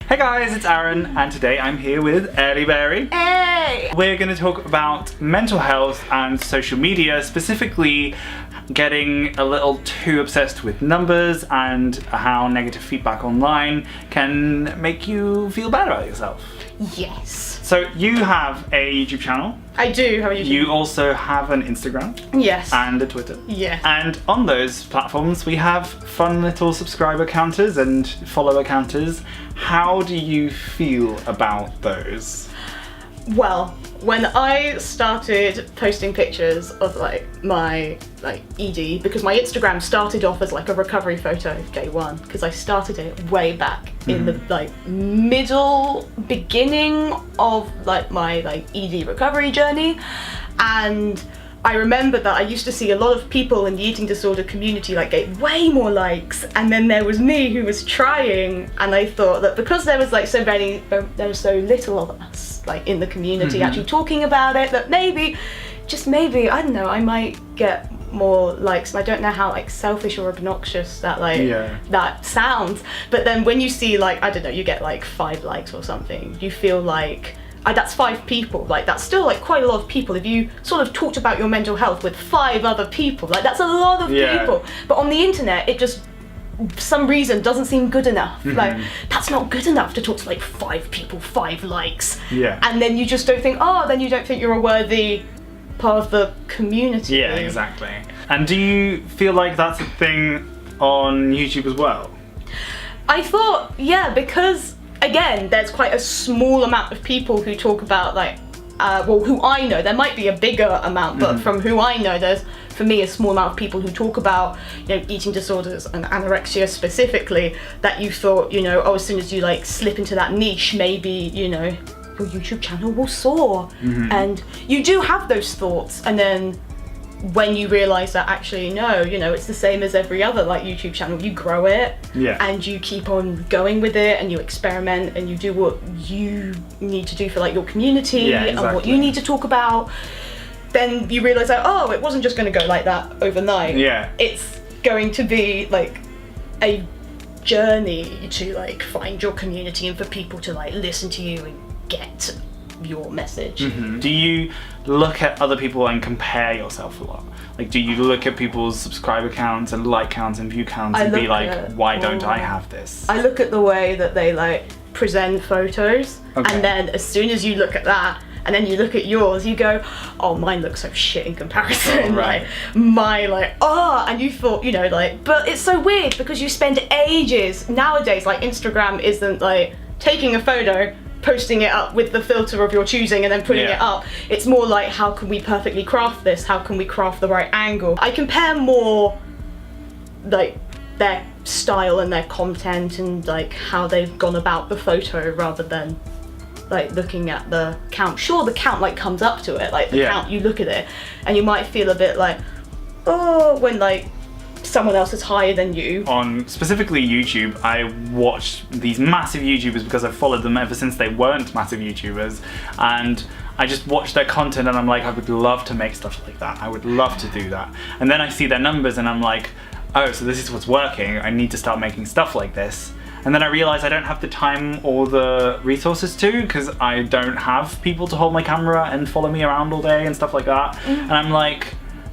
Hey guys, it's Aaron, and today I'm here with Ellie Berry. Hey! We're going to talk about mental health and social media, specifically getting a little too obsessed with numbers and how negative feedback online can make you feel bad about yourself. Yes. So you have a YouTube channel. I do have a YouTube. You also have an Instagram. Yes. And a Twitter. Yes. And on those platforms we have fun little subscriber counters and follower counters. How do you feel about those? Well, when I started posting pictures of my ED, because my Instagram started off as a recovery photo day one, because I started it way back in the beginning of my ED recovery journey, and I remember that I used to see a lot of people in the eating disorder community get way more likes, and then there was me who was trying, and I thought that because there was there was so little of us in the community actually talking about it, that maybe, just maybe, I don't know, I might get more likes. And I don't know how selfish or obnoxious that that sounds, but then when you see I don't know, you get 5 likes or something, you feel that's 5 people. That's still quite a lot of people. If you sort of talked about your mental health with 5 other people, that's a lot of people. But on the internet, it just, for some reason, doesn't seem good enough. That's not good enough to talk to 5 people, 5 likes. Yeah. And then you just don't think, then you don't think you're a worthy part of the community. Yeah, exactly. And do you feel like that's a thing on YouTube as well? I thought, yeah, because again, there's quite a small amount of people who talk about who I know. There might be a bigger amount, but from who I know, there's, for me, a small amount of people who talk about, eating disorders and anorexia specifically, that you thought, as soon as you slip into that niche, maybe, your YouTube channel will soar. And you do have those thoughts, and then when you realise that actually no, it's the same as every other YouTube channel. You grow it, and you keep on going with it, and you experiment, and you do what you need to do for your community, and what you need to talk about. Then you realise that it wasn't just going to go like that overnight. Yeah, it's going to be a journey to find your community and for people to listen to you and get your message. Do you look at other people and compare yourself a lot? Do you look at people's subscriber counts and like counts and view counts and be why don't I have this? I look at the way that they present photos, and then as soon as you look at that and then you look at yours, you go, oh, mine looks so shit in comparison. And you thought, but it's so weird because you spend ages nowadays. Instagram isn't taking a photo, posting it up with the filter of your choosing and then putting it up. It's more how can we perfectly craft this? How can we craft the right angle? I compare more their style and their content and how they've gone about the photo, rather than looking at the count. Sure, the count comes up to it, the count, you look at it and you might feel a bit when someone else is higher than you. On specifically YouTube, I watched these massive YouTubers because I've followed them ever since they weren't massive YouTubers, and I just watched their content and I'm I would love to make stuff like that. I would love to do that. And then I see their numbers and I'm oh, so this is what's working. I need to start making stuff like this. And then I realize I don't have the time or the resources to, because I don't have people to hold my camera and follow me around all day and stuff like that. And I'm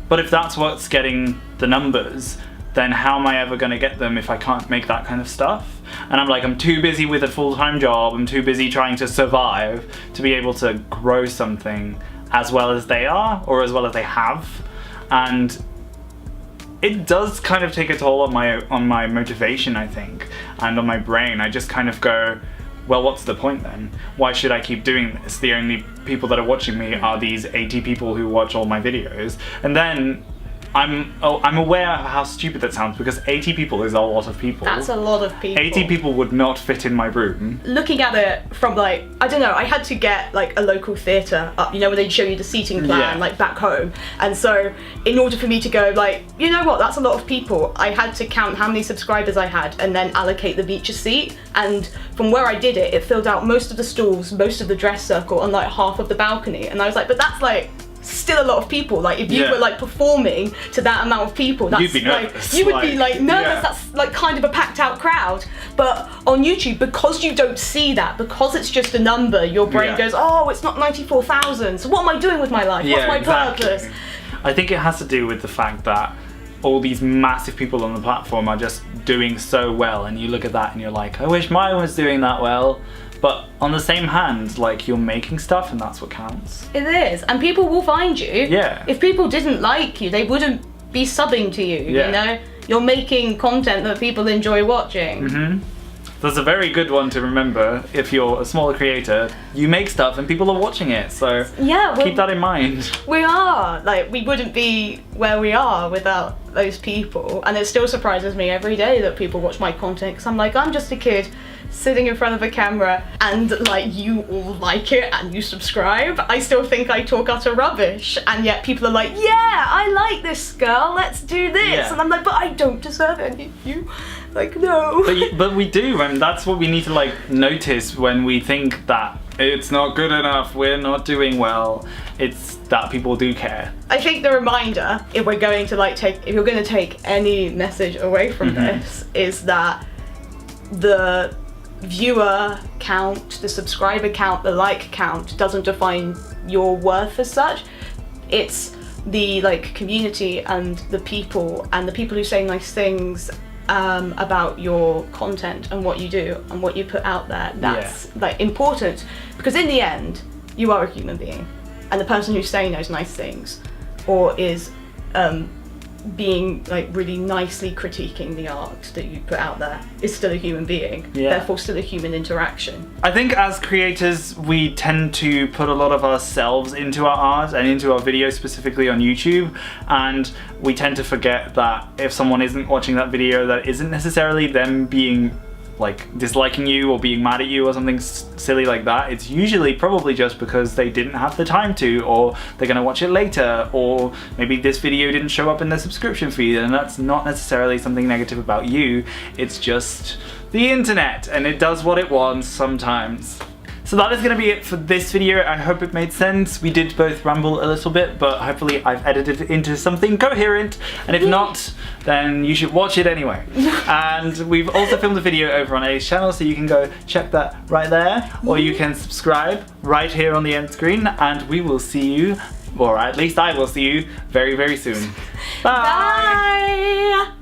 but if that's what's getting the numbers, then how am I ever going to get them if I can't make that kind of stuff? And I'm too busy with a full-time job, I'm too busy trying to survive to be able to grow something as well as they are, or as well as they have. And it does kind of take a toll on my motivation, I think, and on my brain. I just kind of go, well, what's the point then? Why should I keep doing this? The only people that are watching me are these 80 people who watch all my videos. And then I'm aware of how stupid that sounds, because 80 people is a lot of people. That's a lot of people. 80 people would not fit in my room. Looking at it from I don't know, I had to get a local theatre up, where they'd show you the seating plan back home. And so in order for me to go you know what, that's a lot of people, I had to count how many subscribers I had and then allocate them each a seat. And from where I did it, it filled out most of the stalls, most of the dress circle, and half of the balcony. And I was but that's still a lot of people. Like if you Yeah. were like performing to that amount of people, that's You'd be like nervous, you would be like, like nervous. yeah. That's like kind of a packed out crowd. But on YouTube, because you don't see that, because it's just a number, your brain Yeah. goes, oh, it's not 94,000. So what am I doing with my life? What's my purpose? I think it has to do with the fact that all these massive people on the platform are just doing so well, and you look at that and you're like, I wish mine was doing that well. But on the same hand, like, you're making stuff and that's what counts. It is, and people will find you. Yeah. If people didn't like you, they wouldn't be subbing to you. Yeah. You know, you're making content that people enjoy watching. Mm-hmm. That's a very good one to remember. If you're a smaller creator, you make stuff and people are watching it, so Yeah, well, keep that in mind. we are. Like, we wouldn't be where we are without those people. And it still surprises me every day that people watch my content, because I'm like, I'm just a kid sitting in front of a camera and like you all like it and you subscribe. I still think I talk utter rubbish, and yet people are like, yeah, I like this girl, let's do this. Yeah. And I'm like, but I don't deserve any of you. Like, no. But we do, and that's what we need to like notice when we think that it's not good enough, we're not doing well. It's that people do care. I think the reminder, if we're going to like if you're going to take any message away from this, is that the viewer count, the subscriber count, the like count doesn't define your worth as such. It's the like community and the people who say nice things about your content and what you do and what you put out there. That's like important, because in the end you are a human being, and the person who's saying those nice things or is being like really nicely critiquing the art that you put out there is still a human being, therefore still a human interaction. I think as creators we tend to put a lot of ourselves into our art and into our videos, specifically on YouTube, and we tend to forget that if someone isn't watching that video, that isn't necessarily them being like disliking you or being mad at you or something silly like that. It's usually probably just because they didn't have the time to, or they're gonna watch it later, or maybe this video didn't show up in their subscription feed, and that's not necessarily something negative about you. It's just the internet, and it does what it wants sometimes. So that is going to be it for this video. I hope it made sense. We did both ramble a little bit, but hopefully I've edited it into something coherent, and if not, then you should watch it anyway. And we've also filmed a video over on Ellie's channel, so you can go check that right there, or you can subscribe right here on the end screen, and we will see you, or at least I will see you very, very soon. Bye! Bye!